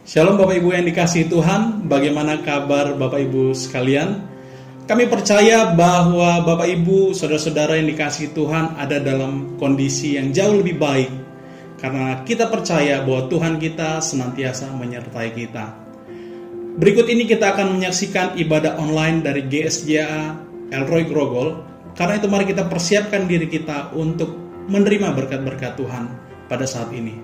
Shalom Bapak Ibu yang dikasihi Tuhan, bagaimana kabar Bapak Ibu sekalian? Kami percaya bahwa Bapak Ibu, saudara-saudara yang dikasihi Tuhan ada dalam kondisi yang jauh lebih baik. Karena kita percaya bahwa Tuhan kita senantiasa menyertai kita. Berikut ini kita akan menyaksikan ibadah online dari GSJA Elroy Grogol. Karena itu mari kita persiapkan diri kita untuk menerima berkat-berkat Tuhan pada saat ini.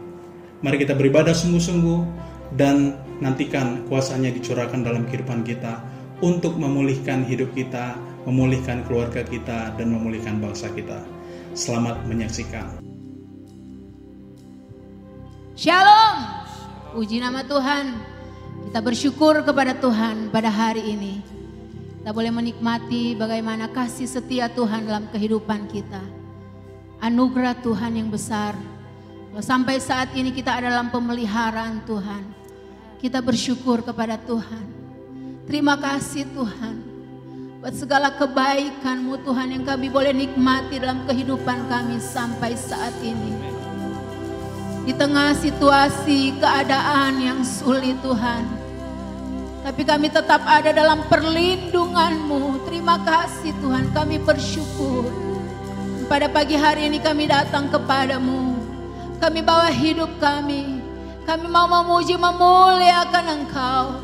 Mari kita beribadah sungguh-sungguh dan nantikan kuasanya dicurahkan dalam kehidupan kita untuk memulihkan hidup kita, memulihkan keluarga kita, dan memulihkan bangsa kita. Selamat menyaksikan. Shalom, puji nama Tuhan. Kita bersyukur kepada Tuhan pada hari ini. Kita boleh menikmati bagaimana kasih setia Tuhan dalam kehidupan kita. Anugerah Tuhan yang besar. Sampai saat ini kita ada dalam pemeliharaan Tuhan. Kita bersyukur kepada Tuhan. Terima kasih Tuhan. Buat segala kebaikan-Mu Tuhan yang kami boleh nikmati dalam kehidupan kami sampai saat ini. Di tengah situasi keadaan yang sulit Tuhan. Tapi kami tetap ada dalam perlindungan-Mu. Terima kasih Tuhan, kami bersyukur. Pada pagi hari ini kami datang kepadamu. Kami bawa hidup kami. Kami mau memuji memuliakan Engkau.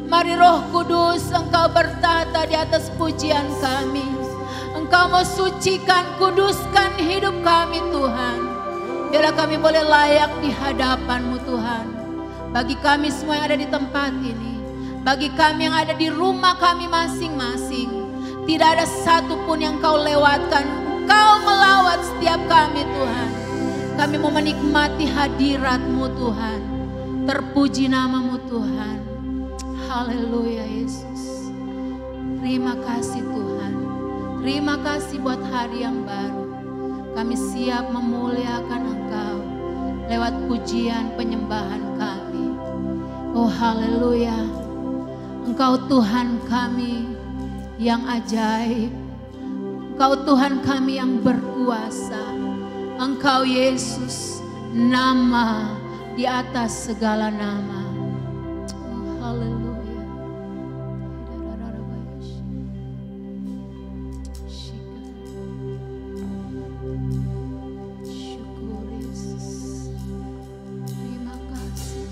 Mari Roh Kudus Engkau bertata di atas pujian kami. Engkau mau sucikan, kuduskan hidup kami Tuhan. Biarlah kami boleh layak di hadapan-Mu Tuhan. Bagi kami semua yang ada di tempat ini, bagi kami yang ada di rumah kami masing-masing, tidak ada satupun yang Kau lewatkan. Kau melawat setiap kami Tuhan. Kami mau menikmati hadirat-Mu Tuhan. Terpuji nama-Mu Tuhan. Haleluya Yesus. Terima kasih Tuhan. Terima kasih buat hari yang baru. Kami siap memuliakan Engkau lewat pujian penyembahan kami. Oh haleluya. Engkau Tuhan kami yang ajaib. Engkau Tuhan kami yang berkuasa. Engkau Yesus, nama di atas segala nama. Oh, haleluya. Syukur Yesus. Terima kasih.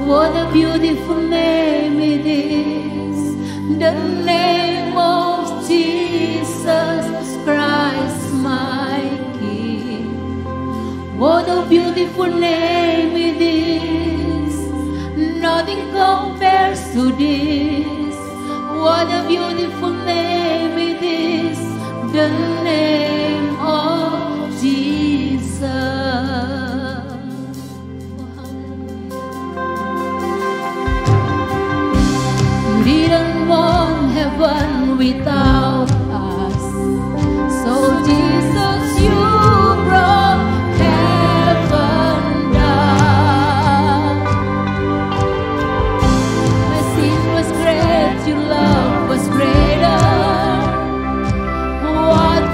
What a beautiful name it is, the name of Jesus Christ my King. What a beautiful name it is, nothing compares to this. What a beautiful name it is, the name of Jesus. Didn't want heaven without us, so Jesus you brought heaven down. My sin was great, your love was greater. What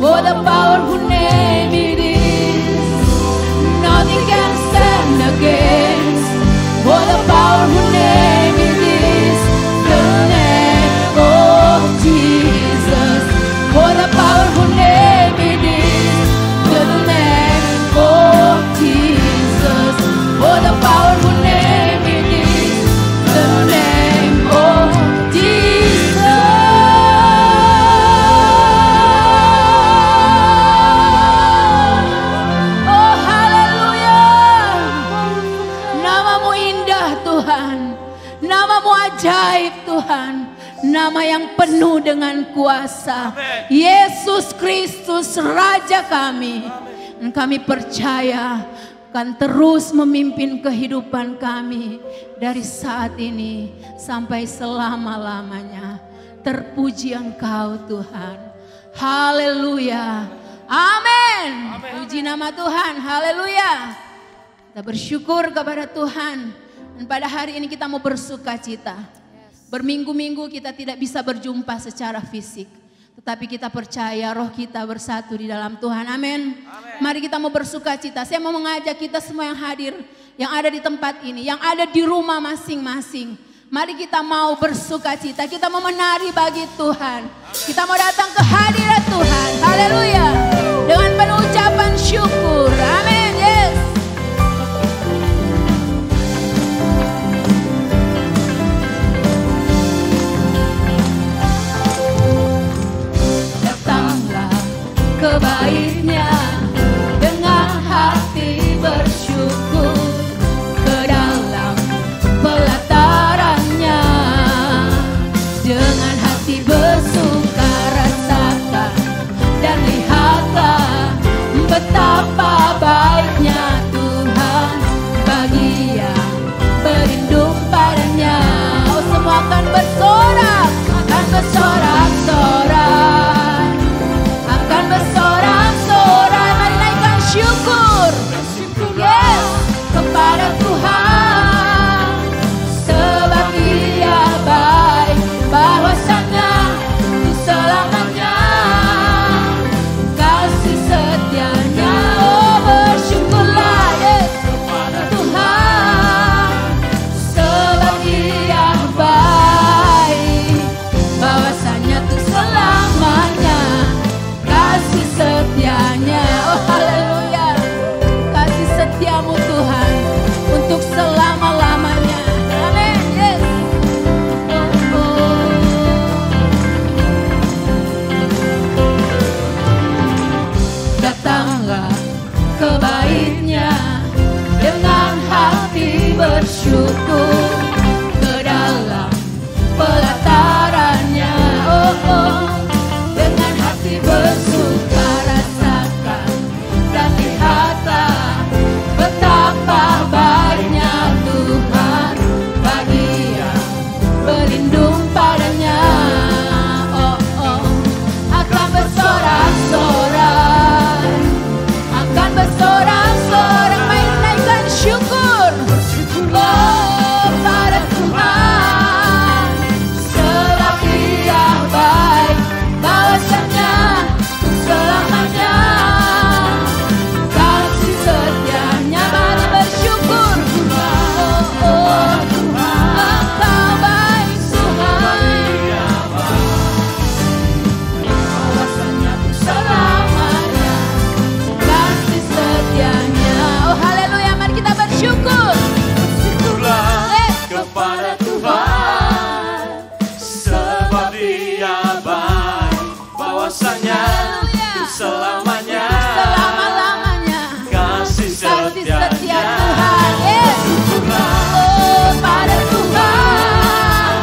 For the powerful name it is, nothing can stand against. For the powerful name it is, the name of Jesus. For the powerful name it is, the name of Jesus. For the powerful name it is, the name of Jesus. Oh haleluya. Namamu indah Tuhan, namamu ajaib Tuhan, nama yang penuh dengan kuasa. Yesus Kristus Raja kami. Dan kami percaya akan terus memimpin kehidupan kami dari saat ini sampai selama-lamanya. Terpuji Engkau Tuhan. Haleluya. Amin. Puji nama Tuhan. Haleluya. Kita bersyukur kepada Tuhan. Dan pada hari ini kita mau bersuka cita. Berminggu-minggu kita tidak bisa berjumpa secara fisik. Tetapi kita percaya roh kita bersatu di dalam Tuhan. Amin. Mari kita mau bersuka cita. Saya mau mengajak kita semua yang hadir, yang ada di tempat ini, yang ada di rumah masing-masing. Mari kita mau bersuka cita. Kita mau menari bagi Tuhan. Kita mau datang ke hadirat Tuhan. Haleluya. Dengan penuh ucapan syukur. Amin. Yes. Ke baitnya dengan hati bersyukur, ke dalam pelatarannya dengan hati bersuka rasakan dan lihatlah betapa baiknya Tuhan bagi yang berlindung padanya. Oh semua akan bersorak, akan bersorak-sorak. Bersorak-sorai, mari naikkan syukur, yes, kepada Tuhan, sebab Dia baik, bahwasanya selamanya kasih setianya. Oh bersyukurlah, yes, kepada Tuhan, sebab Dia baik, bahwasanya tuh selamanya kasih setianya. Oh haleluya. Kasih setiamu Tuhan untuk selama-lamanya. Amin. Yes. Datanglah ke baitnya dengan hati bersyukur, ke dalam pelatarannya. Dengan hati bersuka rasakan dan lihatlah betapa baiknya Tuhan bagi yang berlindung padanya. Akan bersorak-sorai, akan bersorak-sorai, naikkan syukur. Oh pada Tuhan, sebab Dia baik, bahwasanya selamanya kasih setianya. Mari bersyukur. Oh Tuhan, Engkau baik Tuhan, bahwasanya selamanya kasih setianya. Oh haleluya, mari kita bersyukur. Bersyukurlah kepada Tuhan, sebab Dia baik, bahwasanya selamanya kasih setia Tuhan. Yes. Oh pada Tuhan,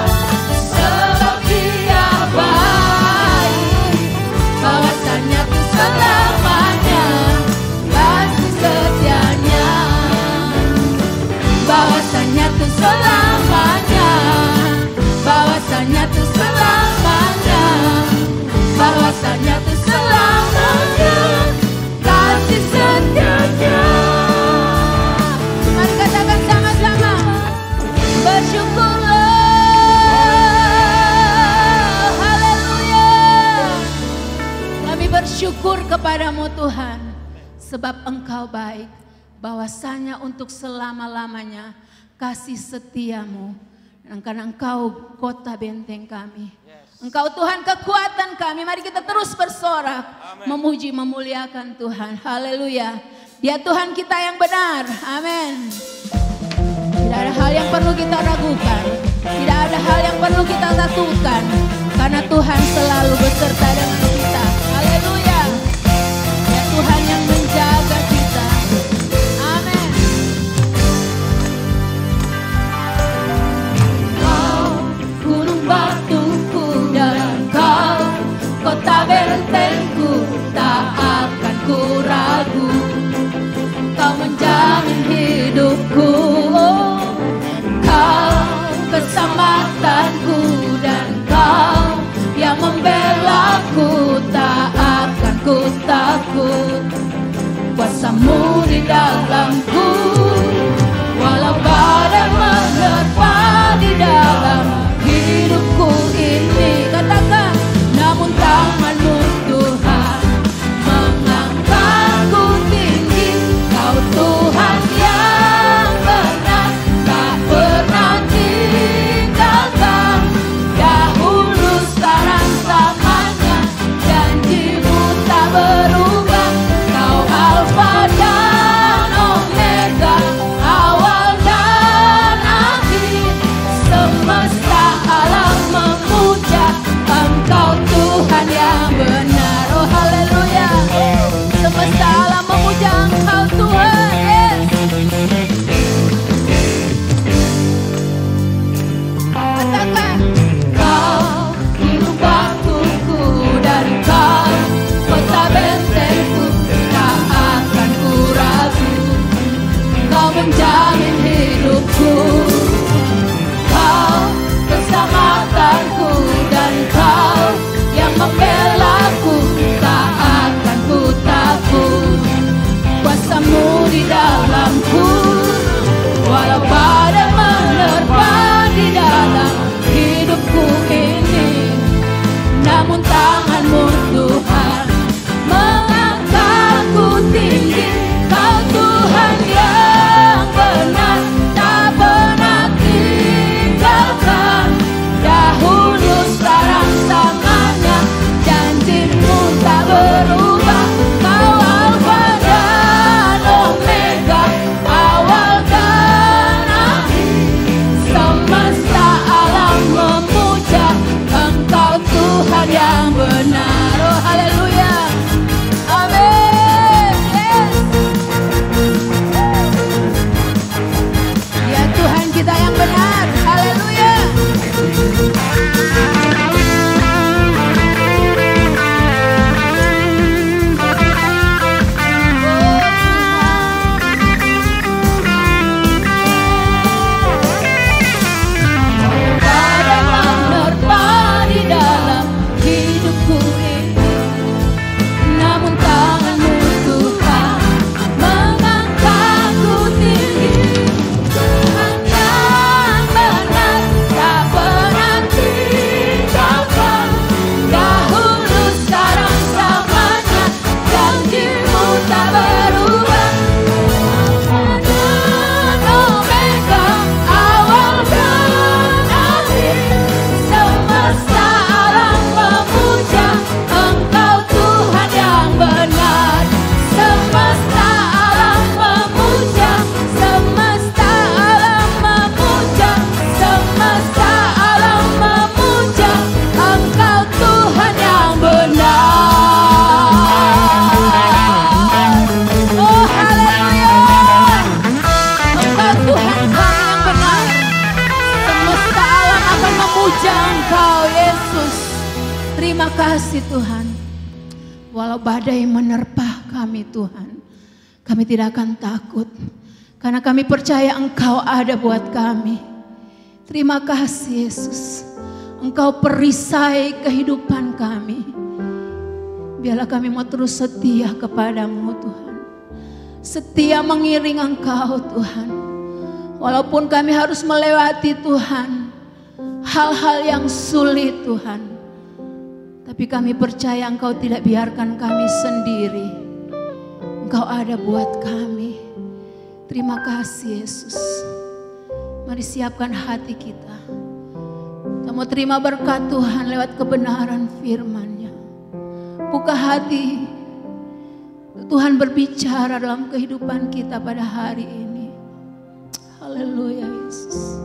sebab Dia baik, bahwasanya tuh selamanya kasih setianya, bahwasanya tuh selamanya, bahwasanya tuh selamanya, bahwasanya tuh selamanya. bersyukur kepadamu Tuhan, sebab Engkau baik, bahwasanya untuk selama-lamanya kasih setiamu. Dan karena Engkau kota benteng kami, Engkau Tuhan kekuatan kami. Mari kita terus bersorak, memuji memuliakan Tuhan. Haleluya. Dia Tuhan kita yang benar. Amin. Tidak ada hal yang perlu kita ragukan, tidak ada hal yang perlu kita takutkan, karena Tuhan selalu beserta dengan kita. Haleluya. Dia Tuhan yang menjaga kita. Amin. Kau gunung batuku dan Kau kota bentengku, tak akan ku ragu. Kau menjamin hidupku, Kau keselamatanku, dan Kau yang membelaku, tak akan ku takut. Kuasa-Mu di dalamku, walau badai menerpa di dalam hidupku ini. Katakan, namun tangan-Mu Tuhan mengangkatku tinggi. Kau Tuhan yang benar, tak pernah tinggalkan. Dahulu sekarang selamanya, janji-Mu tak berubah. Kau Alfa dan Omega, awal dan akhir. Semesta alam memuja Engkau Tuhan yang benar. Oh haleluya. Semesta alam memuja Engkau Tuhan. Yes. Katakan, Kau gunung batuku dan Kau kota bentengku, tak akan ku ragu. Kau menjamin hidupku, Kau keselamatanku, dan Kau yang membelaku, tak akan ku takut. Kuasa-Mu di dalamku, walau badai menerpa di dalam hidupku ini. Namun tangan-Mu Tuhan mengangkatku tinggi. Kau Tuhan yang benar, tak pernah tinggalkan. Dahulu sekarang selamanya, janji-Mu tak berubah. Kau Alfa dan Omega, awal dan akhir. Semesta alam memuja Engkau Tuhan yang benar. Oh haleluya. Amin. Yes. Ya Tuhan kita yang benar. Haleluya. Badai menerpa di dalam hidupku ini, namun tangan-Mu Tuhan mengangkatku tinggi. Tuhan yang benar, tak pernah tinggalkan. Dahulu sekarang selamanya, janji-Mu tak berubah. Dan Omega, awal dan akhir. Semesta alam memuja Engkau Tuhan yang benar. Semesta alam memuja, semesta alam memuja, semesta alam memuja Engkau Tuhan yang benar. Oh haleluya. Engkau Tuhan kami yang benar. Semesta alam akan memuja Engkau Yesus. Terima kasih Tuhan. Walau badai menerpa kami Tuhan, kami tidak akan takut, karena kami percaya Engkau ada buat kami. Terima kasih Yesus. Engkau perisai kehidupan kami. Biarlah kami mau terus setia kepadamu Tuhan. Setia mengiring Engkau Tuhan. Walaupun kami harus melewati Tuhan hal-hal yang sulit Tuhan, Tapi kami percaya Engkau tidak biarkan kami sendiri. Engkau ada buat kami. Terima kasih Yesus. Mari siapkan hati kita. Kita mau terima berkat Tuhan lewat kebenaran firman-Nya. Buka hati. Tuhan berbicara dalam kehidupan kita pada hari ini. Haleluya Yesus.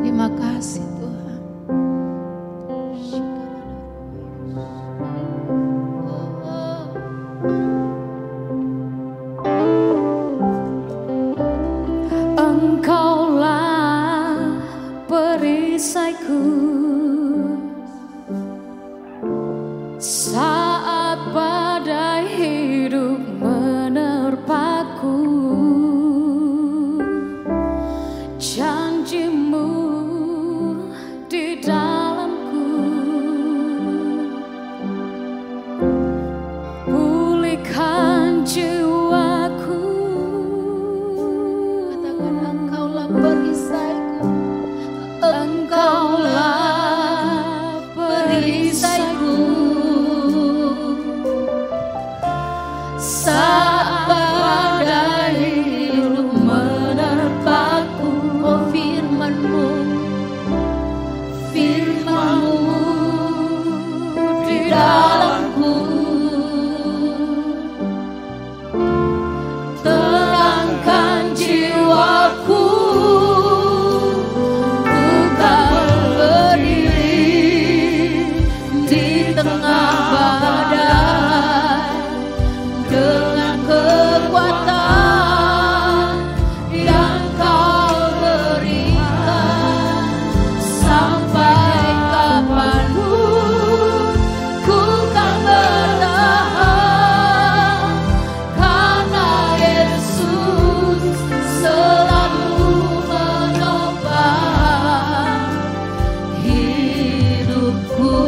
Terima kasih Tuhan. Engkaulah perisaiku saat badai hidup menerpaku. Janjimu di dalamku, pulihkan jiwaku. Katakan Engkaulah perisaiku. Engkaulah perisaiku saat badai hidup menerpaku. Oh firman-Mu, Firman-Mu di dalamku, terangkan jiwaku. Bukan berdiri di tengah badai dengan kekuatan yang Kau berikan. Sampai kapanpun ku kan bertahan, karena Yesus selalu menopang hidupku.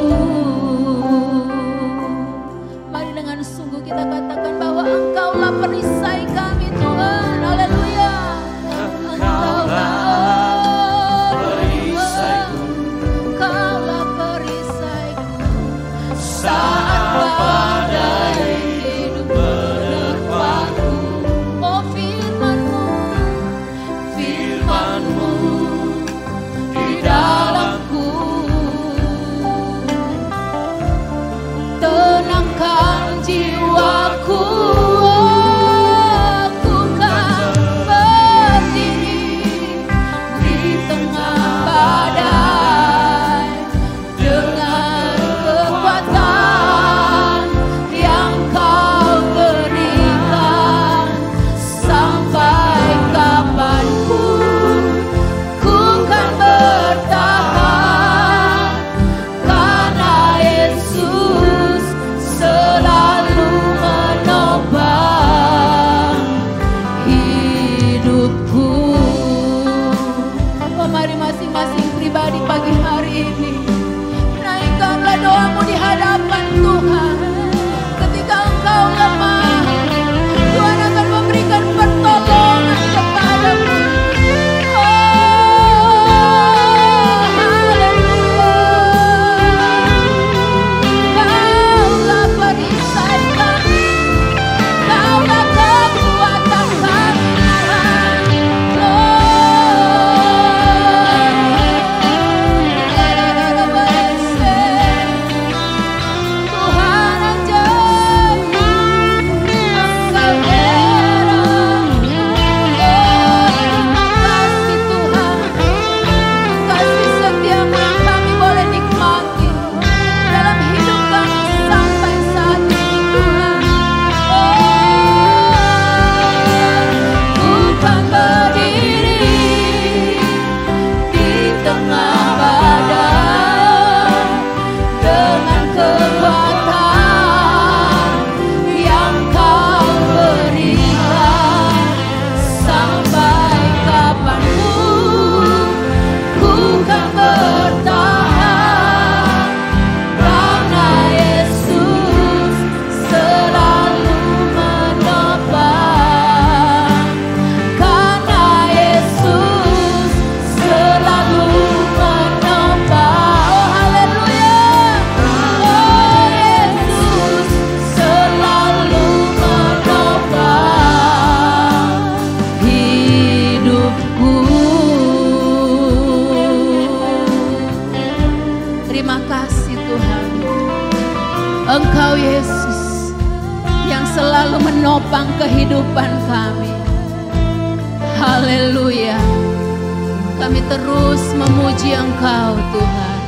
Engkau Yesus yang selalu menopang kehidupan kami. Haleluya. Kami terus memuji Engkau Tuhan.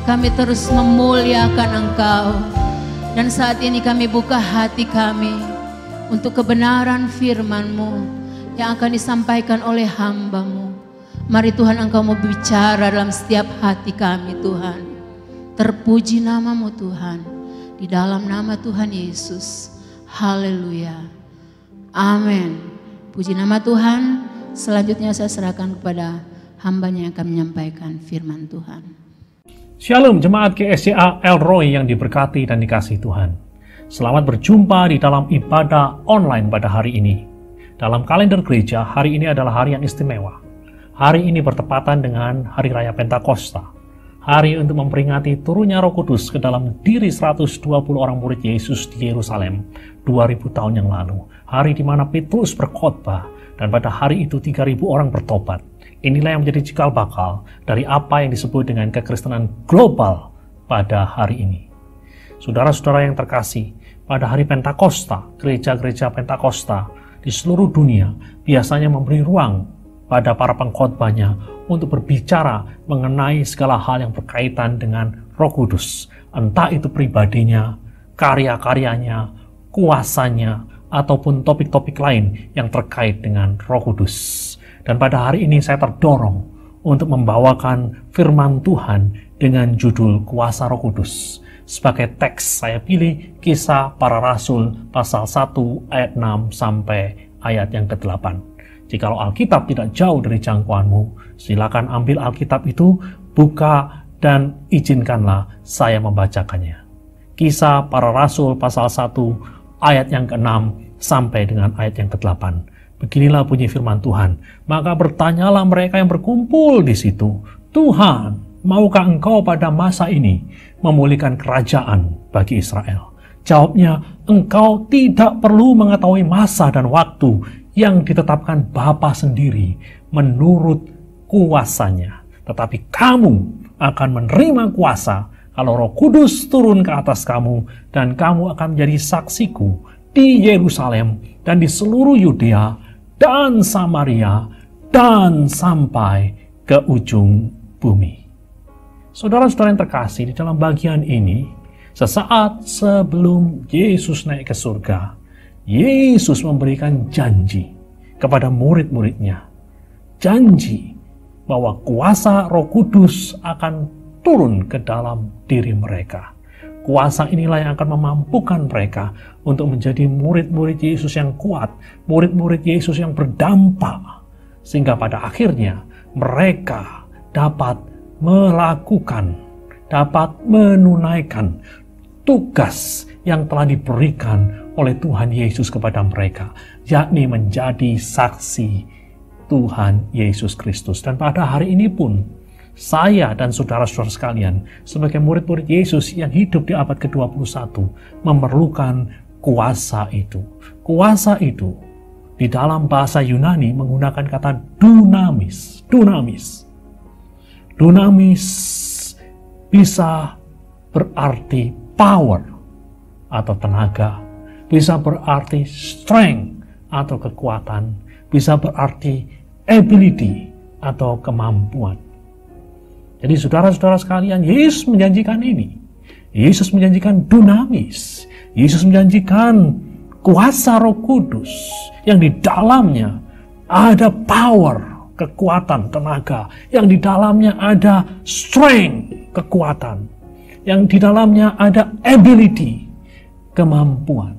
Kami terus memuliakan Engkau. Dan saat ini kami buka hati kami untuk kebenaran firman-Mu yang akan disampaikan oleh hamba-Mu. Mari Tuhan, Engkau mau bicara dalam setiap hati kami Tuhan. Terpuji nama-Mu Tuhan. Di dalam nama Tuhan Yesus. Haleluya. Amin. Puji nama Tuhan. Selanjutnya saya serahkan kepada hamba-Nya yang akan menyampaikan firman Tuhan. Shalom jemaat GSCA El Roy yang diberkati dan dikasihi Tuhan. Selamat berjumpa di dalam ibadah online pada hari ini. Dalam kalender gereja, hari ini adalah hari yang istimewa. Hari ini bertepatan dengan Hari Raya Pentakosta. Hari untuk memperingati turunnya Roh Kudus ke dalam diri 120 orang murid Yesus di Yerusalem 2000 tahun yang lalu. Hari di mana Petrus berkhotbah dan pada hari itu 3000 orang bertobat. Inilah yang menjadi cikal bakal dari apa yang disebut dengan kekristenan global pada hari ini. Saudara-saudara yang terkasih, pada hari Pentakosta, gereja-gereja Pentakosta di seluruh dunia biasanya memberi ruang pada para pengkhotbahnya untuk berbicara mengenai segala hal yang berkaitan dengan Roh Kudus. Entah itu pribadinya, karya-karyanya, kuasanya, ataupun topik-topik lain yang terkait dengan Roh Kudus. Dan pada hari ini saya terdorong untuk membawakan firman Tuhan dengan judul Kuasa Roh Kudus. Sebagai teks saya pilih Kisah Para Rasul pasal 1 ayat 6 sampai ayat yang ke-8. Jikalau Alkitab tidak jauh dari jangkauanmu, silakan ambil Alkitab itu, buka dan izinkanlah saya membacakannya. Kisah Para Rasul pasal 1 ayat yang ke-6 sampai dengan ayat yang ke-8. Beginilah bunyi firman Tuhan. Maka bertanyalah mereka yang berkumpul di situ, Tuhan, maukah Engkau pada masa ini memulihkan kerajaan bagi Israel? Jawabnya, Engkau tidak perlu mengetahui masa dan waktu yang ditetapkan Bapa sendiri menurut kuasanya. Tetapi kamu akan menerima kuasa kalau Roh Kudus turun ke atas kamu, dan kamu akan menjadi saksiku di Yerusalem dan di seluruh Yudea dan Samaria, dan sampai ke ujung bumi. Saudara-saudara yang terkasih, di dalam bagian ini, sesaat sebelum Yesus naik ke surga, Yesus memberikan janji kepada murid-muridnya. Janji bahwa kuasa Roh Kudus akan turun ke dalam diri mereka. Kuasa inilah yang akan memampukan mereka untuk menjadi murid-murid Yesus yang kuat, murid-murid Yesus yang berdampak, sehingga pada akhirnya mereka dapat melakukan, dapat menunaikan tugas yang telah diberikan oleh Tuhan Yesus kepada mereka, yakni menjadi saksi Tuhan Yesus Kristus. Dan pada hari ini pun, saya dan saudara-saudara sekalian sebagai murid-murid Yesus yang hidup di abad ke-21 memerlukan kuasa itu. Kuasa itu di dalam bahasa Yunani menggunakan kata dunamis. Dunamis bisa berarti power atau tenaga, bisa berarti strength atau kekuatan, bisa berarti ability atau kemampuan. Jadi saudara-saudara sekalian, Yesus menjanjikan ini. Yesus menjanjikan dunamis. Yesus menjanjikan kuasa Roh Kudus yang di dalamnya ada power, kekuatan, tenaga. Yang di dalamnya ada strength, kekuatan. Yang di dalamnya ada ability, kemampuan.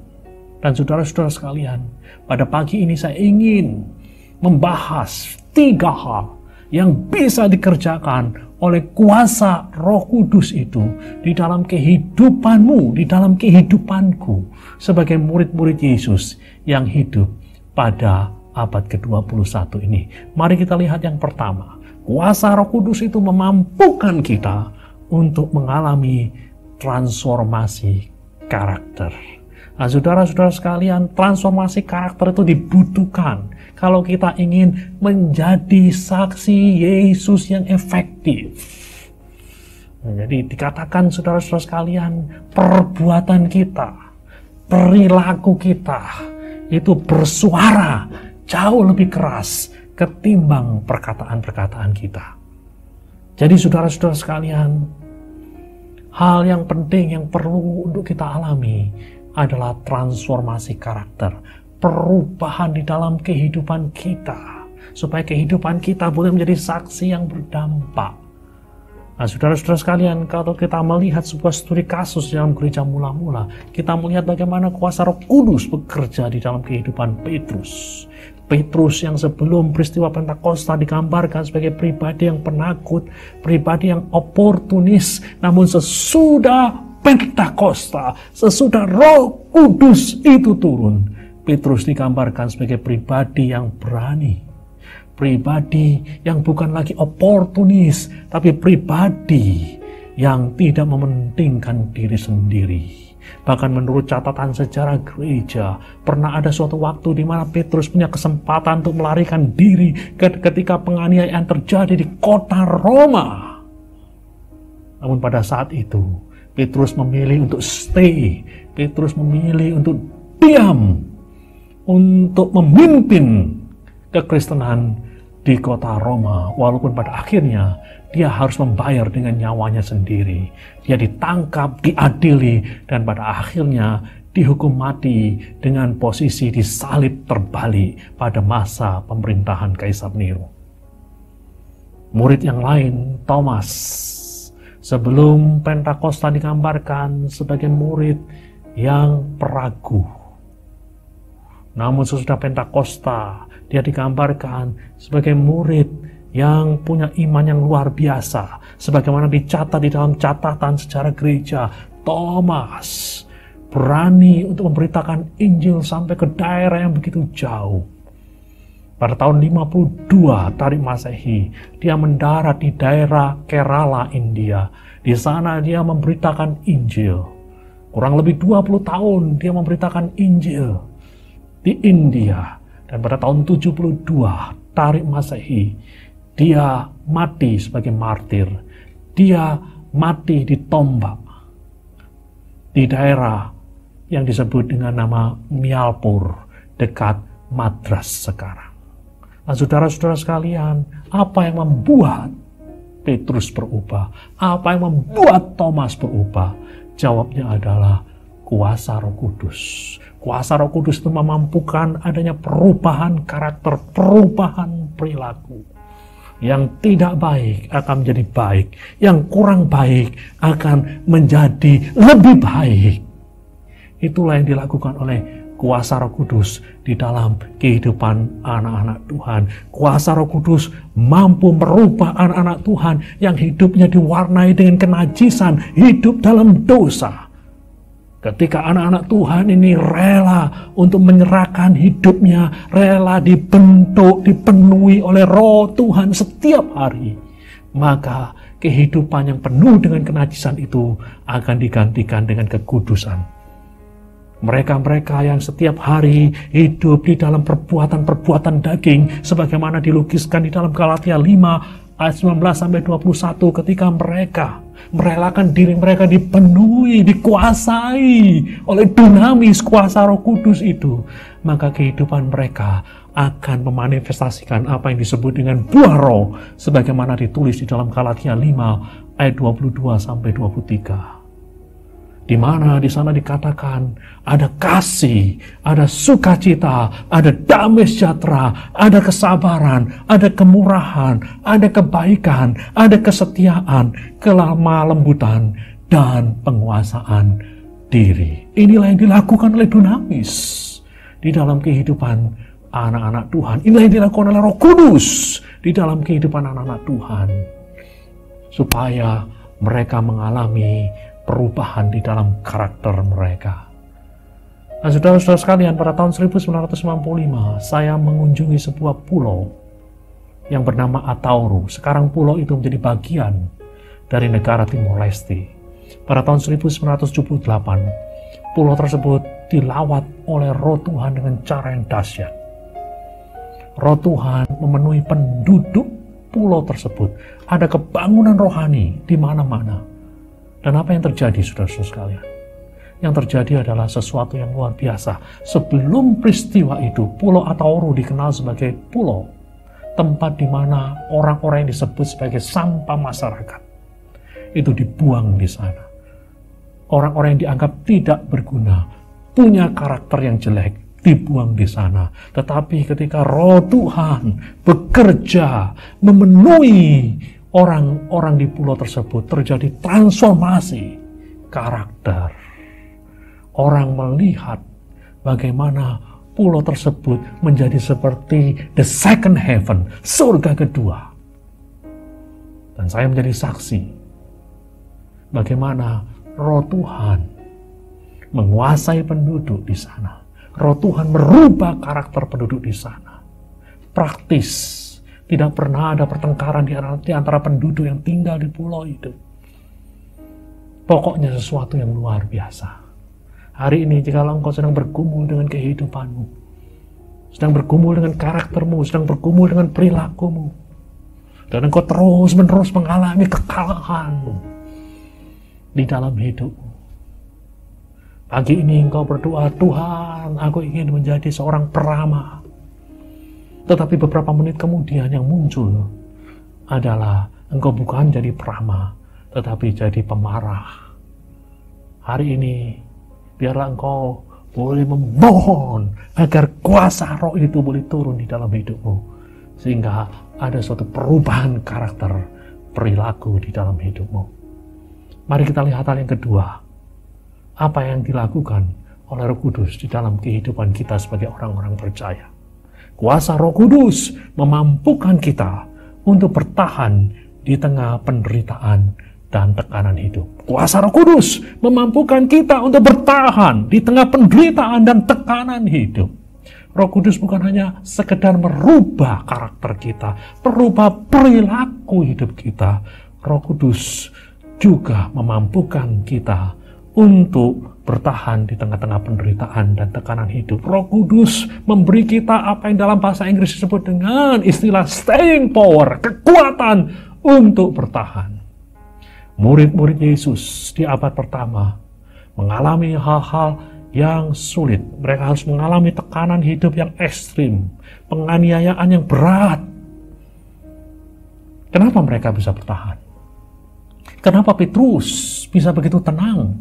Dan saudara-saudara sekalian, pada pagi ini saya ingin membahas 3 hal yang bisa dikerjakan oleh kuasa Roh Kudus itu di dalam kehidupanmu, di dalam kehidupanku sebagai murid-murid Yesus yang hidup pada abad ke-21 ini. Mari kita lihat yang pertama. Kuasa Roh Kudus itu memampukan kita untuk mengalami transformasi karakter. Nah, saudara-saudara sekalian, transformasi karakter itu dibutuhkan kalau kita ingin menjadi saksi Yesus yang efektif. Jadi dikatakan saudara-saudara sekalian, perbuatan kita, perilaku kita itu bersuara jauh lebih keras ketimbang perkataan-perkataan kita. Jadi saudara-saudara sekalian, hal yang penting yang perlu untuk kita alami adalah transformasi karakter, perubahan di dalam kehidupan kita, supaya kehidupan kita boleh menjadi saksi yang berdampak. Nah, saudara-saudara sekalian, kalau kita melihat sebuah studi kasus dalam gereja mula-mula, kita melihat bagaimana kuasa Roh Kudus bekerja di dalam kehidupan Petrus. Petrus yang sebelum peristiwa Pentakosta digambarkan sebagai pribadi yang penakut, pribadi yang oportunis, namun sesudah Pentakosta, sesudah Roh Kudus itu turun, Petrus digambarkan sebagai pribadi yang berani. Pribadi yang bukan lagi oportunis, tapi pribadi yang tidak mementingkan diri sendiri. Bahkan menurut catatan sejarah gereja, pernah ada suatu waktu di mana Petrus punya kesempatan untuk melarikan diri ketika penganiayaan terjadi di kota Roma. Namun pada saat itu, Petrus memilih untuk stay. Petrus memilih untuk diam, untuk memimpin kekristenan di kota Roma, walaupun pada akhirnya dia harus membayar dengan nyawanya sendiri. Dia ditangkap, diadili, dan pada akhirnya dihukum mati dengan posisi disalib terbalik pada masa pemerintahan Kaisar Nero. Murid yang lain, Thomas, sebelum Pentakosta digambarkan sebagai murid yang peragu. Namun sesudah Pentakosta, dia digambarkan sebagai murid yang punya iman yang luar biasa. Sebagaimana dicatat di dalam catatan sejarah gereja, Thomas berani untuk memberitakan Injil sampai ke daerah yang begitu jauh. Pada tahun 52 Tarik Masehi, dia mendarat di daerah Kerala, India. Di sana dia memberitakan Injil. Kurang lebih 20 tahun dia memberitakan Injil di India. Dan pada tahun 72 Tarik Masehi, dia mati sebagai martir. Dia mati ditombak di daerah yang disebut dengan nama Myalpur, dekat Madras sekarang. Nah, saudara-saudara sekalian, apa yang membuat Petrus berubah? Apa yang membuat Thomas berubah? Jawabnya adalah kuasa Roh Kudus. Kuasa Roh Kudus itu memampukan adanya perubahan karakter, perubahan perilaku. Yang tidak baik akan menjadi baik, yang kurang baik akan menjadi lebih baik. Itulah yang dilakukan oleh kuasa Roh Kudus di dalam kehidupan anak-anak Tuhan. Kuasa Roh Kudus mampu merubah anak-anak Tuhan yang hidupnya diwarnai dengan kenajisan, hidup dalam dosa. Ketika anak-anak Tuhan ini rela untuk menyerahkan hidupnya, rela dibentuk, dipenuhi oleh Roh Tuhan setiap hari, maka kehidupan yang penuh dengan kenajisan itu akan digantikan dengan kekudusan. Mereka-mereka yang setiap hari hidup di dalam perbuatan-perbuatan daging, sebagaimana dilukiskan di dalam Galatia 5 ayat 19-21, ketika mereka merelakan diri mereka dipenuhi, dikuasai oleh dunamis kuasa Roh Kudus itu, maka kehidupan mereka akan memanifestasikan apa yang disebut dengan buah roh, sebagaimana ditulis di dalam Galatia 5 ayat 22-23. Di mana di sana dikatakan ada kasih, ada sukacita, ada damai sejahtera, ada kesabaran, ada kemurahan, ada kebaikan, ada kesetiaan, kelemah lembutan, dan penguasaan diri. Inilah yang dilakukan oleh dunamis di dalam kehidupan anak-anak Tuhan. Inilah yang dilakukan oleh Roh Kudus di dalam kehidupan anak-anak Tuhan, supaya mereka mengalami perubahan di dalam karakter mereka. Nah, saudara-saudara sekalian, pada tahun 1995 saya mengunjungi sebuah pulau yang bernama Atauru. Sekarang pulau itu menjadi bagian dari negara Timor Leste. Pada tahun 1978, pulau tersebut dilawat oleh Roh Tuhan dengan cara yang dahsyat. Roh Tuhan memenuhi penduduk pulau tersebut. Ada kebangunan rohani di mana-mana. Dan apa yang terjadi, saudara-saudara sekalian? Yang terjadi adalah sesuatu yang luar biasa. Sebelum peristiwa itu, Pulau Atauru dikenal sebagai pulau, tempat di mana orang-orang yang disebut sebagai sampah masyarakat itu dibuang di sana. Orang-orang yang dianggap tidak berguna, punya karakter yang jelek, dibuang di sana. Tetapi ketika Roh Tuhan bekerja memenuhi orang-orang di pulau tersebut, terjadi transformasi karakter. Orang melihat bagaimana pulau tersebut menjadi seperti the second heaven, surga kedua. Dan saya menjadi saksi bagaimana Roh Tuhan menguasai penduduk di sana. Roh Tuhan merubah karakter penduduk di sana. Praktis, tidak pernah ada pertengkaran di antara penduduk yang tinggal di pulau itu. Pokoknya sesuatu yang luar biasa. Hari ini jika engkau sedang bergumul dengan kehidupanmu, sedang bergumul dengan karaktermu, sedang bergumul dengan perilakumu, dan engkau terus-menerus mengalami kekalahanmu di dalam hidupmu. Pagi ini engkau berdoa, Tuhan, aku ingin menjadi seorang peramah. Tetapi beberapa menit kemudian yang muncul adalah engkau bukan jadi peramah, tetapi jadi pemarah. Hari ini, biarlah engkau boleh memohon agar kuasa Roh itu boleh turun di dalam hidupmu. Sehingga ada suatu perubahan karakter perilaku di dalam hidupmu. Mari kita lihat hal yang kedua. Apa yang dilakukan oleh Roh Kudus di dalam kehidupan kita sebagai orang-orang percaya. Kuasa Roh Kudus memampukan kita untuk bertahan di tengah penderitaan dan tekanan hidup. Kuasa Roh Kudus memampukan kita untuk bertahan di tengah penderitaan dan tekanan hidup. Roh Kudus bukan hanya sekedar merubah karakter kita, merubah perilaku hidup kita. Roh Kudus juga memampukan kita untuk bertahan di tengah-tengah penderitaan dan tekanan hidup. Roh Kudus memberi kita apa yang dalam bahasa Inggris disebut dengan istilah staying power, kekuatan untuk bertahan. Murid-murid Yesus di abad pertama mengalami hal-hal yang sulit. Mereka harus mengalami tekanan hidup yang ekstrim, penganiayaan yang berat. Kenapa mereka bisa bertahan? Kenapa Petrus bisa begitu tenang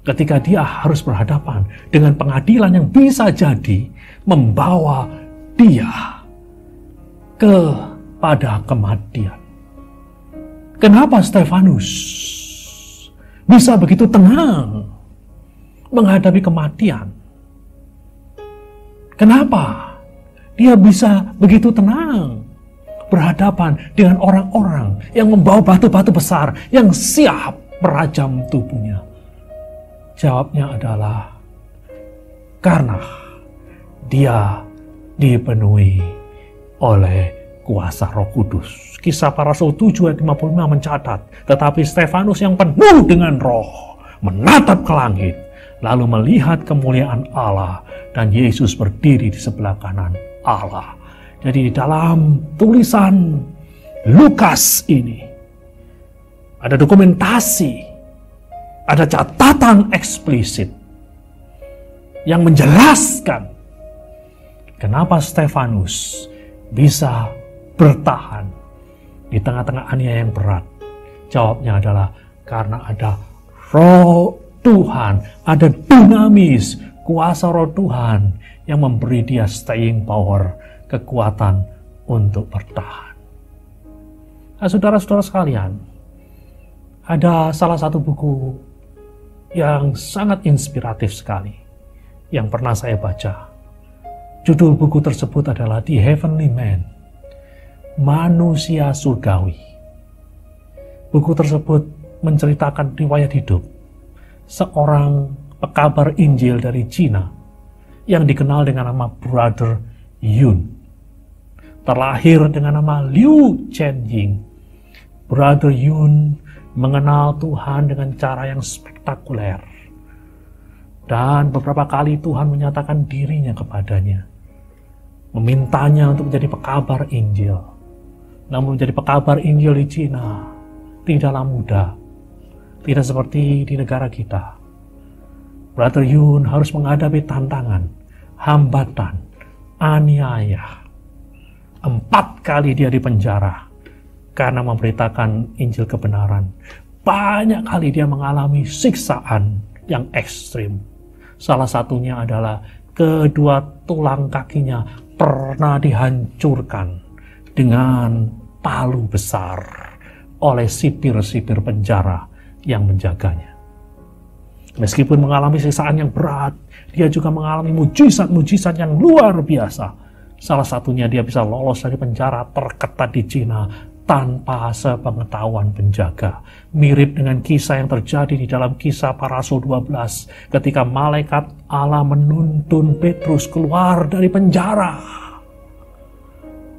ketika dia harus berhadapan dengan pengadilan yang bisa jadi membawa dia kepada kematian? Kenapa Stefanus bisa begitu tenang menghadapi kematian? Kenapa dia bisa begitu tenang berhadapan dengan orang-orang yang membawa batu-batu besar yang siap merajam tubuhnya? Jawabnya adalah karena dia dipenuhi oleh kuasa Roh Kudus. Kisah Para Rasul 7 ayat 55 mencatat, tetapi Stefanus yang penuh dengan Roh menatap ke langit, lalu melihat kemuliaan Allah dan Yesus berdiri di sebelah kanan Allah. Jadi di dalam tulisan Lukas ini ada dokumentasi, ada catatan eksplisit yang menjelaskan kenapa Stefanus bisa bertahan di tengah-tengah aniaya yang berat. Jawabnya adalah karena ada Roh Tuhan, ada dinamis, kuasa Roh Tuhan yang memberi dia staying power, kekuatan untuk bertahan. Nah, saudara-saudara sekalian, ada salah satu buku yang sangat inspiratif sekali yang pernah saya baca. Judul buku tersebut adalah The Heavenly Man, Manusia Surgawi. Buku tersebut menceritakan riwayat hidup seorang pekabar Injil dari Cina yang dikenal dengan nama Brother Yun. Terlahir dengan nama Liu Chenjing. Brother Yun mengenal Tuhan dengan cara yang spektakuler. Dan beberapa kali Tuhan menyatakan dirinya kepadanya, memintanya untuk menjadi pekabar Injil. Namun menjadi pekabar Injil di Cina tidaklah mudah. Tidak seperti di negara kita. Brother Yun harus menghadapi tantangan, hambatan, aniaya. 4 kali dia dipenjara karena memberitakan Injil kebenaran. Banyak kali dia mengalami siksaan yang ekstrim. Salah satunya adalah kedua tulang kakinya pernah dihancurkan dengan palu besar oleh sipir-sipir penjara yang menjaganya. Meskipun mengalami siksaan yang berat, dia juga mengalami mujizat-mujizat yang luar biasa. Salah satunya dia bisa lolos dari penjara terketat di Cina tanpa sepengetahuan penjaga. Mirip dengan kisah yang terjadi di dalam Kisah Para Rasul 12 ketika malaikat Allah menuntun Petrus keluar dari penjara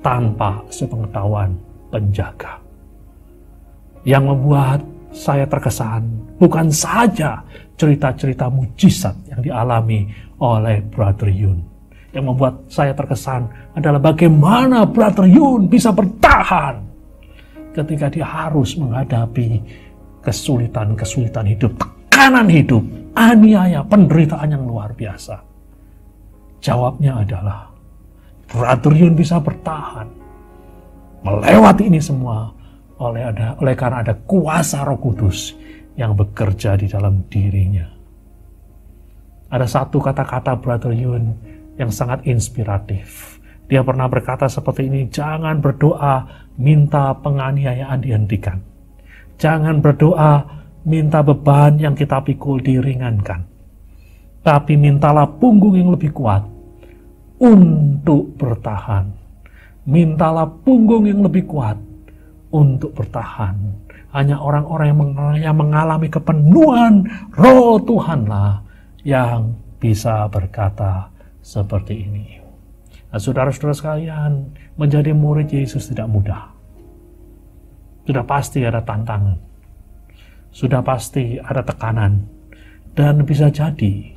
tanpa sepengetahuan penjaga. Yang membuat saya terkesan bukan saja cerita-cerita mujizat yang dialami oleh Brother Yun. Yang membuat saya terkesan adalah bagaimana Brother Yun bisa bertahan ketika dia harus menghadapi kesulitan-kesulitan hidup, tekanan hidup, aniaya, penderitaan yang luar biasa. Jawabnya adalah Brother Yun bisa bertahan melewati ini semua oleh karena ada kuasa Roh Kudus yang bekerja di dalam dirinya. Ada satu kata-kata Brother Yun yang sangat inspiratif. Dia pernah berkata seperti ini, jangan berdoa minta penganiayaan dihentikan. Jangan berdoa minta beban yang kita pikul diringankan. Tapi mintalah punggung yang lebih kuat untuk bertahan. Mintalah punggung yang lebih kuat untuk bertahan. Hanya orang-orang yang mengalami kepenuhan Roh Tuhanlah yang bisa berkata seperti ini. Nah, saudara-saudara sekalian, menjadi murid Yesus tidak mudah. Sudah pasti ada tantangan. Sudah pasti ada tekanan. Dan bisa jadi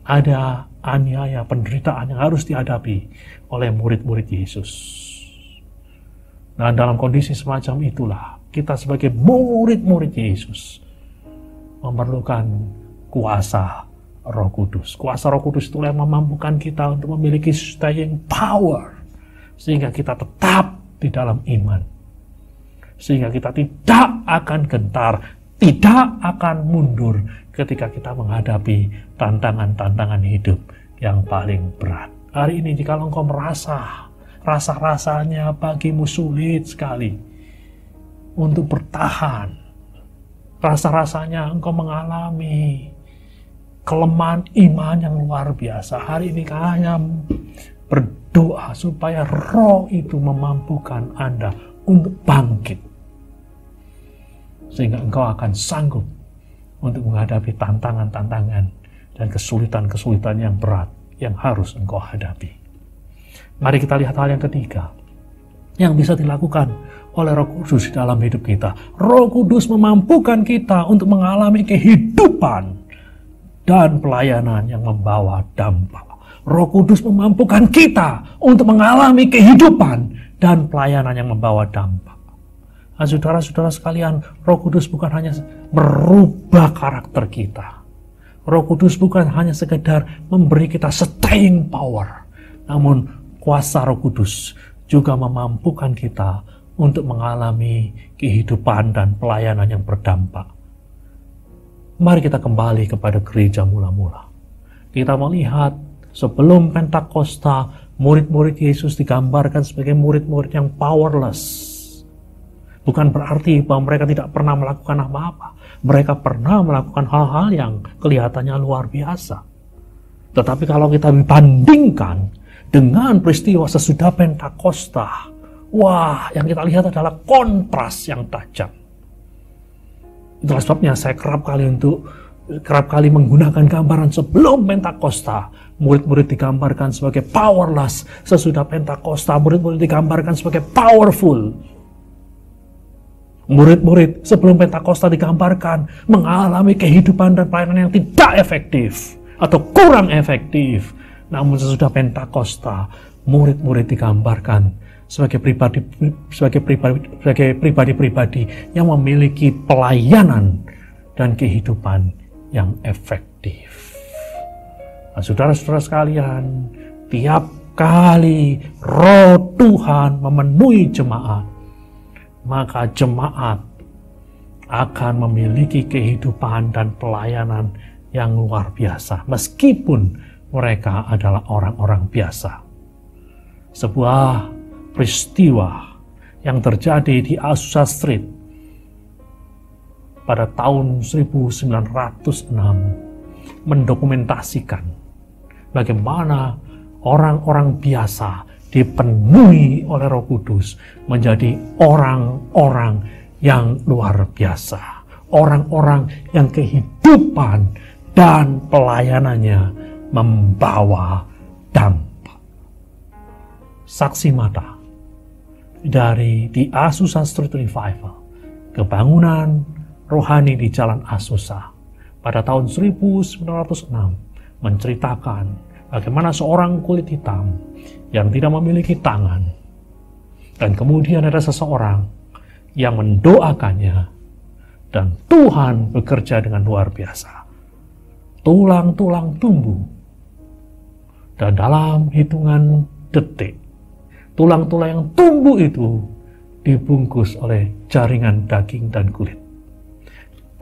ada aniaya, penderitaan yang harus dihadapi oleh murid-murid Yesus. Nah, dalam kondisi semacam itulah, kita sebagai murid-murid Yesus memerlukan kuasa Roh Kudus. Kuasa Roh Kudus itulah yang memampukan kita untuk memiliki staying power. Sehingga kita tetap di dalam iman. Sehingga kita tidak akan gentar, tidak akan mundur ketika kita menghadapi tantangan-tantangan hidup yang paling berat. Hari ini jika engkau merasa rasa-rasanya bagimu sulit sekali untuk bertahan, rasa-rasanya engkau mengalami kelemahan iman yang luar biasa, hari ini hanya berdoa supaya Roh itu memampukan Anda untuk bangkit, sehingga engkau akan sanggup untuk menghadapi tantangan-tantangan dan kesulitan-kesulitan yang berat yang harus engkau hadapi. Mari kita lihat hal yang ketiga yang bisa dilakukan oleh Roh Kudus dalam hidup kita. Roh Kudus memampukan kita untuk mengalami kehidupan dan pelayanan yang membawa dampak. Roh Kudus memampukan kita untuk mengalami kehidupan dan pelayanan yang membawa dampak. Nah, saudara-saudara sekalian, Roh Kudus bukan hanya merubah karakter kita. Roh Kudus bukan hanya sekedar memberi kita staying power. Namun kuasa Roh Kudus juga memampukan kita untuk mengalami kehidupan dan pelayanan yang berdampak. Mari kita kembali kepada gereja mula-mula. Kita melihat sebelum Pentakosta, murid-murid Yesus digambarkan sebagai murid-murid yang powerless. Bukan berarti bahwa mereka tidak pernah melakukan apa-apa. Mereka pernah melakukan hal-hal yang kelihatannya luar biasa. Tetapi kalau kita bandingkan dengan peristiwa sesudah Pentakosta, wah, yang kita lihat adalah kontras yang tajam. Itulah sebabnya saya kerap kali menggunakan gambaran sebelum Pentakosta, murid-murid digambarkan sebagai powerless. Sesudah Pentakosta, murid-murid digambarkan sebagai powerful. Murid-murid sebelum Pentakosta digambarkan mengalami kehidupan dan pelayanan yang tidak efektif atau kurang efektif. Namun sesudah Pentakosta, murid-murid digambarkan sebagai pribadi-pribadi yang memiliki pelayanan dan kehidupan yang efektif. Nah, saudara-saudara sekalian, tiap kali Roh Tuhan memenuhi jemaat, maka jemaat akan memiliki kehidupan dan pelayanan yang luar biasa, meskipun mereka adalah orang-orang biasa. Sebuah peristiwa yang terjadi di Azusa Street pada tahun 1906 mendokumentasikan bagaimana orang-orang biasa dipenuhi oleh Roh Kudus menjadi orang-orang yang luar biasa, orang-orang yang kehidupan dan pelayanannya membawa dampak. Saksi mata dari di Azusa Street Revival, kebangunan rohani di Jalan Azusa pada tahun 1906 menceritakan bagaimana seorang kulit hitam yang tidak memiliki tangan, dan kemudian ada seseorang yang mendoakannya, dan Tuhan bekerja dengan luar biasa. Tulang-tulang tumbuh, dan dalam hitungan detik tulang-tulang yang tumbuh itu dibungkus oleh jaringan daging dan kulit.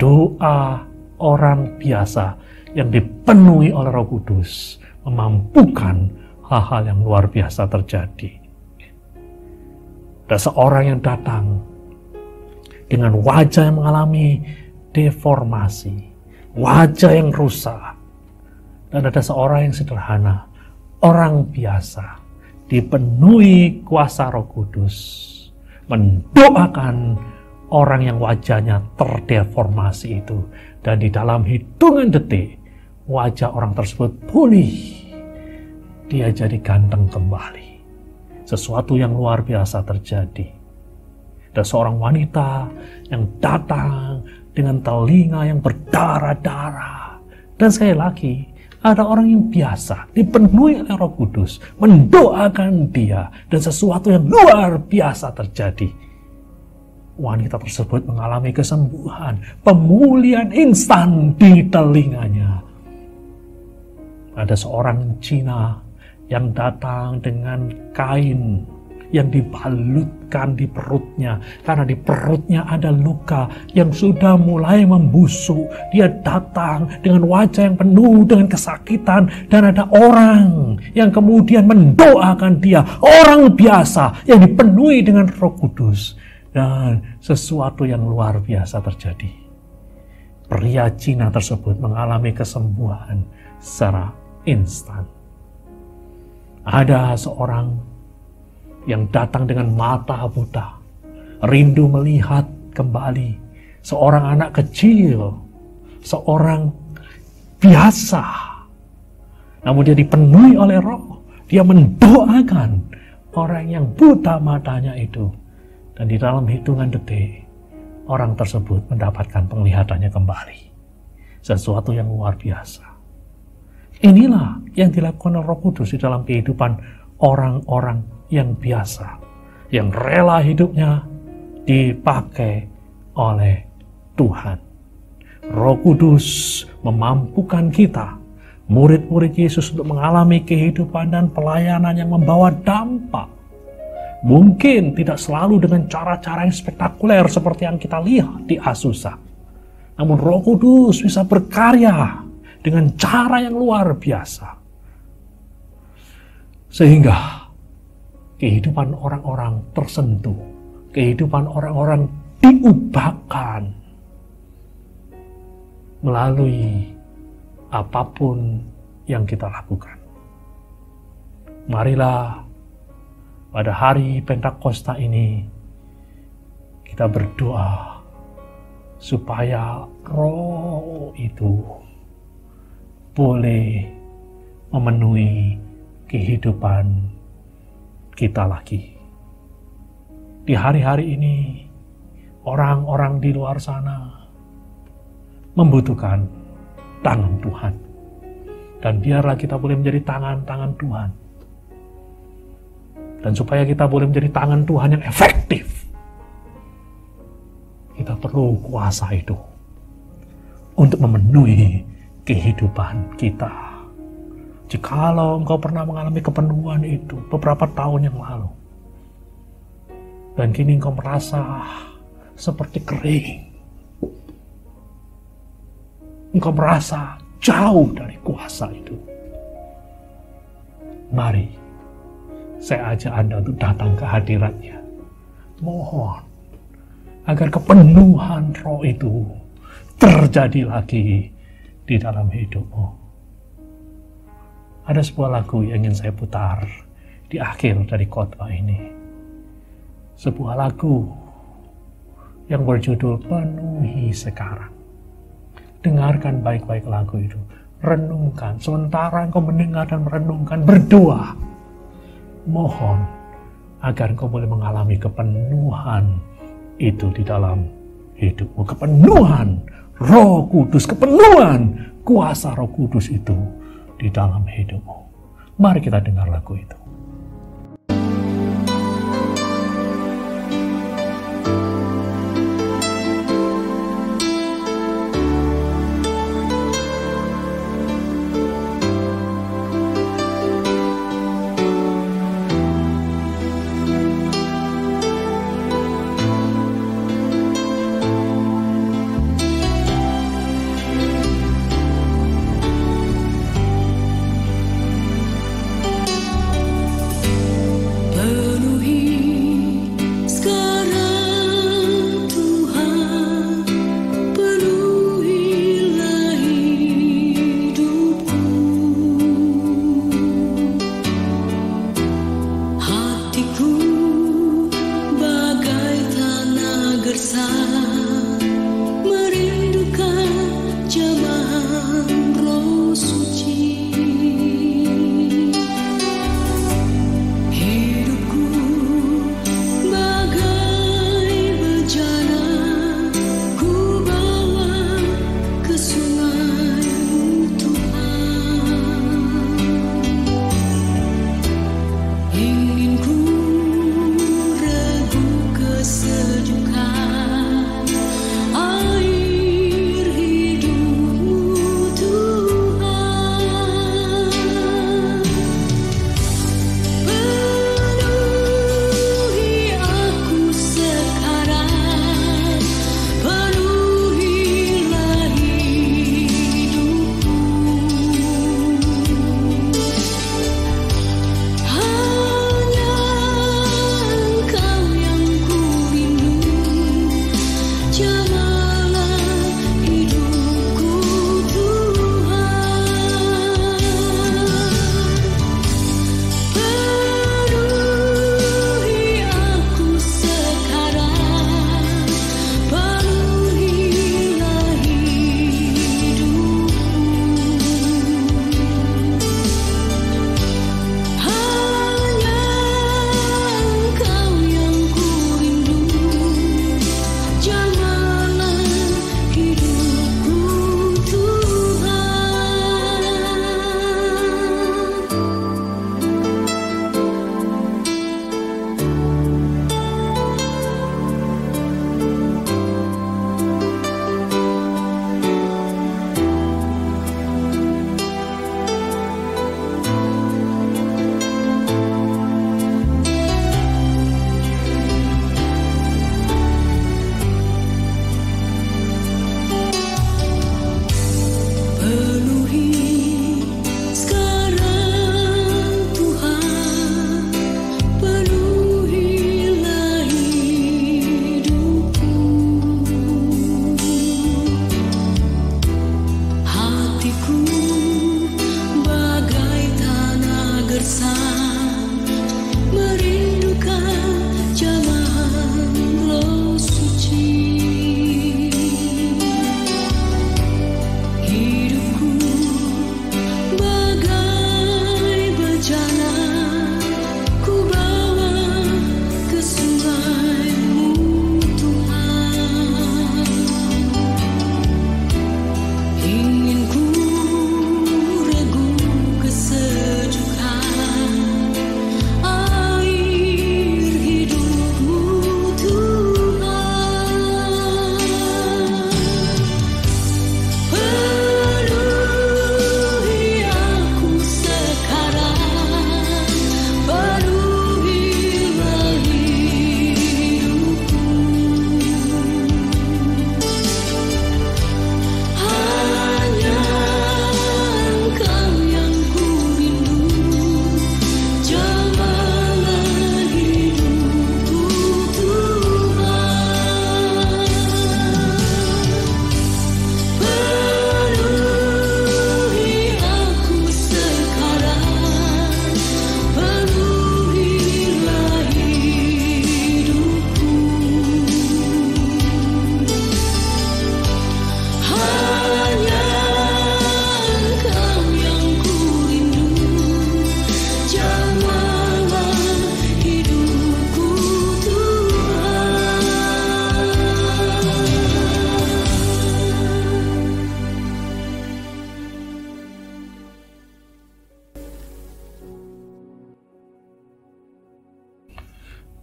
Doa orang biasa yang dipenuhi oleh Roh Kudus memampukan hal-hal yang luar biasa terjadi. Ada seorang yang datang dengan wajah yang mengalami deformasi, wajah yang rusak. Dan ada seorang yang sederhana, orang biasa, dipenuhi kuasa Roh Kudus, mendoakan orang yang wajahnya terdeformasi itu, dan di dalam hitungan detik wajah orang tersebut pulih, dia jadi ganteng kembali. Sesuatu yang luar biasa terjadi. Ada seorang wanita yang datang dengan telinga yang berdarah-darah, dan sekali lagi ada orang yang biasa dipenuhi oleh Roh Kudus mendoakan dia, dan sesuatu yang luar biasa terjadi. Wanita tersebut mengalami kesembuhan, pemulihan instan di telinganya. Ada seorang Cina yang datang dengan kain yang dibalutkan di perutnya, karena di perutnya ada luka yang sudah mulai membusuk. Dia datang dengan wajah yang penuh dengan kesakitan, dan ada orang yang kemudian mendoakan dia, orang biasa yang dipenuhi dengan Roh Kudus, dan sesuatu yang luar biasa terjadi. Pria Cina tersebut mengalami kesembuhan secara instan. Ada seorang yang datang dengan mata buta, rindu melihat kembali. Seorang anak kecil, seorang biasa, namun dia dipenuhi oleh Roh. Dia mendoakan orang yang buta matanya itu, dan di dalam hitungan detik orang tersebut mendapatkan penglihatannya kembali. Sesuatu yang luar biasa. Inilah yang dilakukan oleh Roh Kudus di dalam kehidupan orang-orang yang biasa, yang rela hidupnya dipakai oleh Tuhan. Roh Kudus memampukan kita, murid-murid Yesus, untuk mengalami kehidupan dan pelayanan yang membawa dampak. Mungkin tidak selalu dengan cara-cara yang spektakuler seperti yang kita lihat di Azusa, namun Roh Kudus bisa berkarya dengan cara yang luar biasa, sehingga kehidupan orang-orang tersentuh, kehidupan orang-orang diubahkan melalui apapun yang kita lakukan. Marilah pada hari Pentakosta ini kita berdoa supaya Roh itu boleh memenuhi kehidupan kita lagi. Di hari-hari ini, orang-orang di luar sana membutuhkan tangan Tuhan. Dan biarlah kita boleh menjadi tangan-tangan Tuhan. Dan supaya kita boleh menjadi tangan Tuhan yang efektif, kita perlu kuasa itu untuk memenuhi kehidupan kita. Jikalau engkau pernah mengalami kepenuhan itu beberapa tahun yang lalu, dan kini engkau merasa seperti kering, engkau merasa jauh dari kuasa itu, mari saya ajak Anda untuk datang ke hadirat-Nya. Mohon agar kepenuhan Roh itu terjadi lagi di dalam hidupmu. Ada sebuah lagu yang ingin saya putar di akhir dari khotbah ini. Sebuah lagu yang berjudul Penuhi Sekarang. Dengarkan baik-baik lagu itu. Renungkan. Sementara engkau mendengar dan merenungkan, berdoa. Mohon agar engkau boleh mengalami kepenuhan itu di dalam hidupmu. Kepenuhan Roh Kudus, kepenuhan kuasa Roh Kudus itu di dalam hidupmu. Mari kita dengar lagu itu.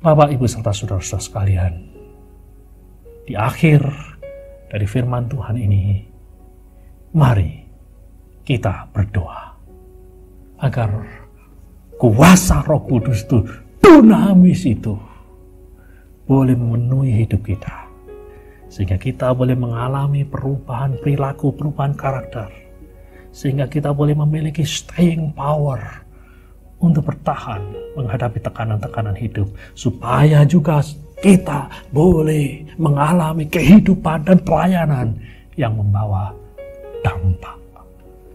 Bapak, Ibu, serta saudara-saudara sekalian, di akhir dari firman Tuhan ini, mari kita berdoa agar kuasa Roh Kudus itu, dunamis itu, boleh memenuhi hidup kita, sehingga kita boleh mengalami perubahan perilaku, perubahan karakter, sehingga kita boleh memiliki staying power untuk bertahan menghadapi tekanan-tekanan hidup, supaya juga kita boleh mengalami kehidupan dan pelayanan yang membawa dampak.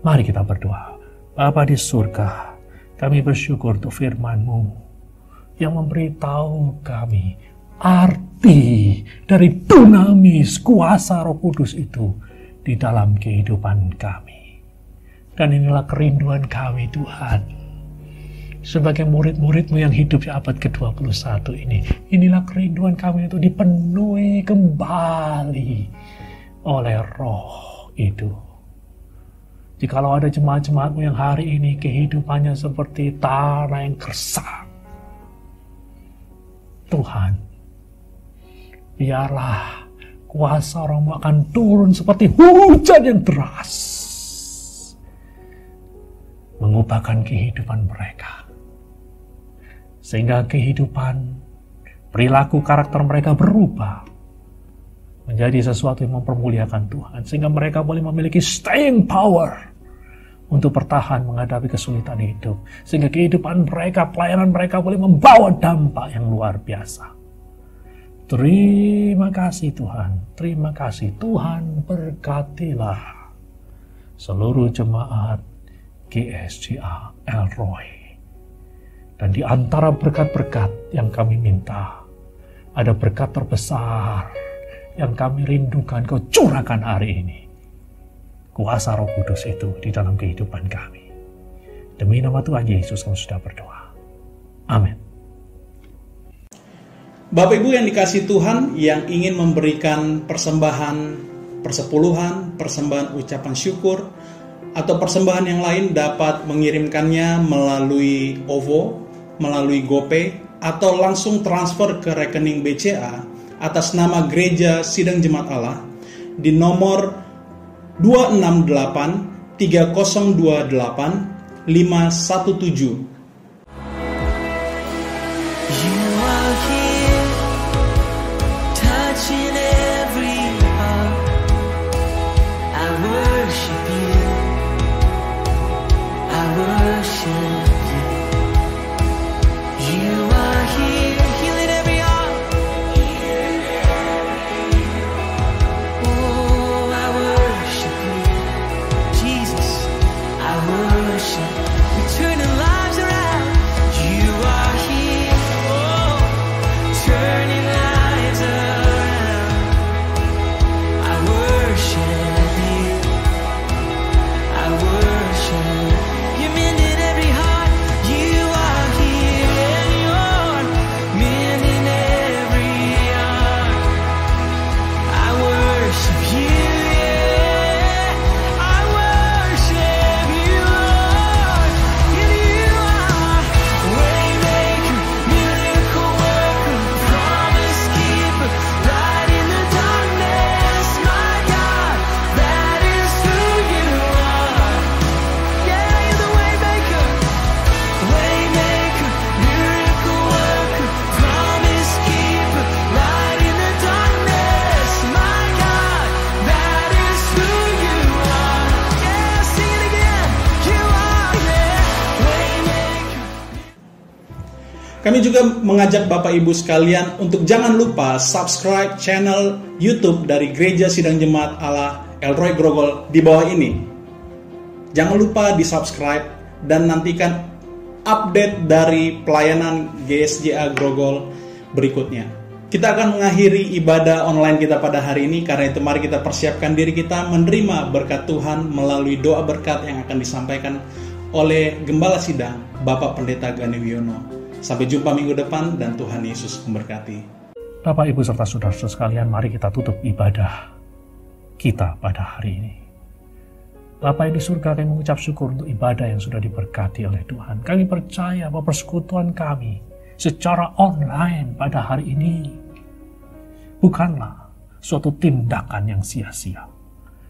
Mari kita berdoa. Bapa di surga, kami bersyukur untuk firman-Mu yang memberitahu kami arti dari dunamis kuasa Roh Kudus itu di dalam kehidupan kami. Dan inilah kerinduan kami, Tuhan, sebagai murid-murid-Mu yang hidup di abad ke-21 ini. Inilah kerinduan kami untuk dipenuhi kembali oleh Roh itu. Jikalau ada jemaat-jemaat-Mu yang hari ini kehidupannya seperti tanah yang gersang, Tuhan, biarlah kuasa Roh-Mu akan turun seperti hujan yang deras, mengubahkan kehidupan mereka, sehingga kehidupan, perilaku, karakter mereka berubah menjadi sesuatu yang mempermuliakan Tuhan, sehingga mereka boleh memiliki staying power untuk bertahan menghadapi kesulitan hidup, sehingga kehidupan mereka, pelayanan mereka boleh membawa dampak yang luar biasa. Terima kasih Tuhan, terima kasih Tuhan. Berkatilah seluruh jemaat GSJA El Roy. Dan di antara berkat-berkat yang kami minta, ada berkat terbesar yang kami rindukan Kau curahkan hari ini. Kuasa Roh Kudus itu di dalam kehidupan kami. Demi nama Tuhan Yesus kami sudah berdoa. Amin. Bapak Ibu yang dikasihi Tuhan, yang ingin memberikan persembahan persepuluhan, persembahan ucapan syukur, atau persembahan yang lain dapat mengirimkannya melalui OVO, melalui GoPay, atau langsung transfer ke rekening BCA atas nama Gereja Sidang Jemaat Allah di nomor 268 3028 517. Kami juga mengajak Bapak Ibu sekalian untuk jangan lupa subscribe channel YouTube dari Gereja Sidang Jemaat Allah El Roy Grogol di bawah ini. Jangan lupa di subscribe dan nantikan update dari pelayanan GSJA Grogol berikutnya. Kita akan mengakhiri ibadah online kita pada hari ini, karena itu mari kita persiapkan diri kita menerima berkat Tuhan melalui doa berkat yang akan disampaikan oleh Gembala Sidang Bapak Pendeta Gani Wiono. Sampai jumpa minggu depan dan Tuhan Yesus memberkati. Bapak, Ibu, serta saudara-saudara sekalian, mari kita tutup ibadah kita pada hari ini. Bapa di surga, kami mengucap syukur untuk ibadah yang sudah diberkati oleh Tuhan. Kami percaya bahwa persekutuan kami secara online pada hari ini bukanlah suatu tindakan yang sia-sia.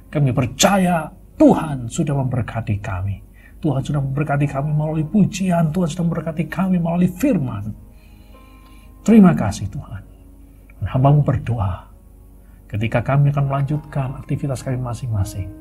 Kami percaya Tuhan sudah memberkati kami. Tuhan sudah memberkati kami melalui pujian. Tuhan sudah memberkati kami melalui firman. Terima kasih Tuhan. Dan hamba-Mu berdoa, ketika kami akan melanjutkan aktivitas kami masing-masing,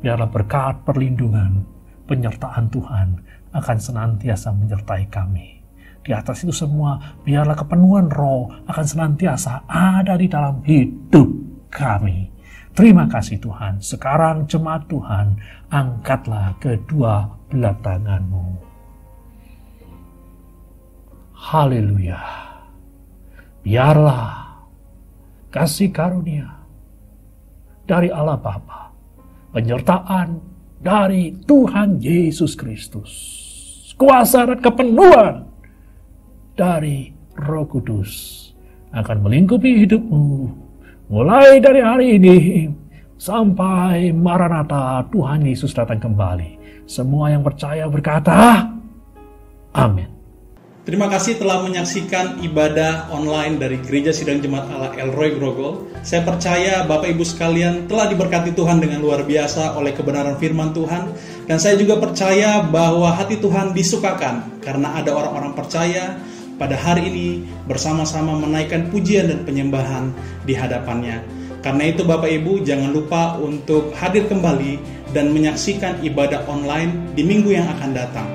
biarlah berkat, perlindungan, penyertaan Tuhan akan senantiasa menyertai kami. Di atas itu semua, biarlah kepenuhan Roh akan senantiasa ada di dalam hidup kami. Terima kasih Tuhan. Sekarang jemaat Tuhan, angkatlah kedua belah tangan-Mu. Haleluya. Biarlah kasih karunia dari Allah Bapa, penyertaan dari Tuhan Yesus Kristus, kuasa dan kepenuhan dari Roh Kudus akan melingkupi hidupmu mulai dari hari ini sampai Maranatha, Tuhan Yesus datang kembali. Semua yang percaya berkata, amin. Terima kasih telah menyaksikan ibadah online dari Gereja Sidang Jemaat Allah El Roy Grogol. Saya percaya Bapak Ibu sekalian telah diberkati Tuhan dengan luar biasa oleh kebenaran firman Tuhan. Dan saya juga percaya bahwa hati Tuhan disukakan karena ada orang-orang percaya pada hari ini bersama-sama menaikkan pujian dan penyembahan di hadapannya. Karena itu Bapak Ibu jangan lupa untuk hadir kembali dan menyaksikan ibadah online di minggu yang akan datang.